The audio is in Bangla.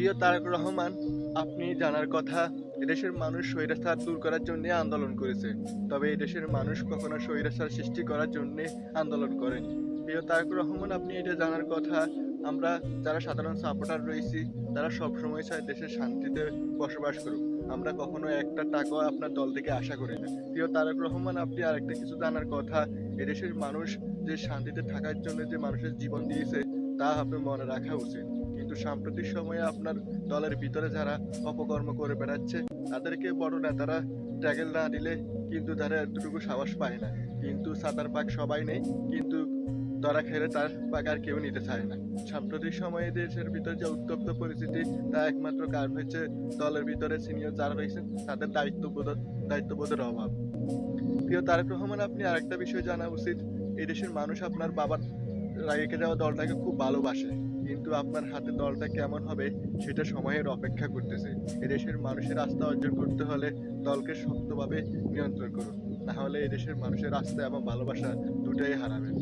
প্রিয় তারেক রহমান, আপনি জানার কথা, এদেশের মানুষ স্বৈরাচার দূর করার জন্য আন্দোলন করেছে। তবে এদেশের মানুষ কখনো স্বৈরাচার সৃষ্টি করার জন্য আন্দোলন করেনি। প্রিয় তারেক রহমান, আপনি এটা জানার কথা, আমরা যারা সাধারণ সাপোর্টার রয়েছি তারা সবসময় চায় দেশের শান্তিতে বসবাস করুক। আমরা কখনো একটা টাকাও আপনার দল থেকে আশা করি না। প্রিয় তারেক রহমান, আপনি আরেকটা কিছু জানার কথা, এদেশের মানুষ যে শান্তিতে থাকার জন্য যে মানুষের জীবন দিয়েছে তা আপনার মনে রাখা উচিত। কিন্তু সাম্প্রতিক সময়ে আপনার দলের ভিতরে যারা অপকর্ম করে বেড়াচ্ছে তাদেরকে বড় নেতারা ট্যাগেল না দিলে কিন্তু তারা এতটুকু সাহস পায় না। কিন্তু সাতার পাক সবাই নেই, কিন্তু ধরা খেলে তার পাক আর কেউ নিতে চায় না। সাম্প্রতিক সময়ে দেশের ভিতরে যে উত্তপ্ত পরিস্থিতি তা একমাত্র কারণ হচ্ছে দলের ভিতরে সিনিয়র যারা রয়েছেন তাদের দায়িত্ববোধের অভাব। প্রিয় তারেক রহমান, আপনি আরেকটা বিষয় জানা উচিত, এই দেশের মানুষ আপনার বাবার রেখে যাওয়া দলটাকে খুব ভালোবাসে, কিন্তু আপনার হাতে দলটা কেমন হবে সেটা সময়ের অপেক্ষা করতেছে। এদেশের মানুষের আস্থা অর্জন করতে হলে দলকে শক্তভাবে নিয়ন্ত্রণ করুন, না হলে এদেশের মানুষের আস্থা এবং ভালোবাসা দুটাই হারাবেন।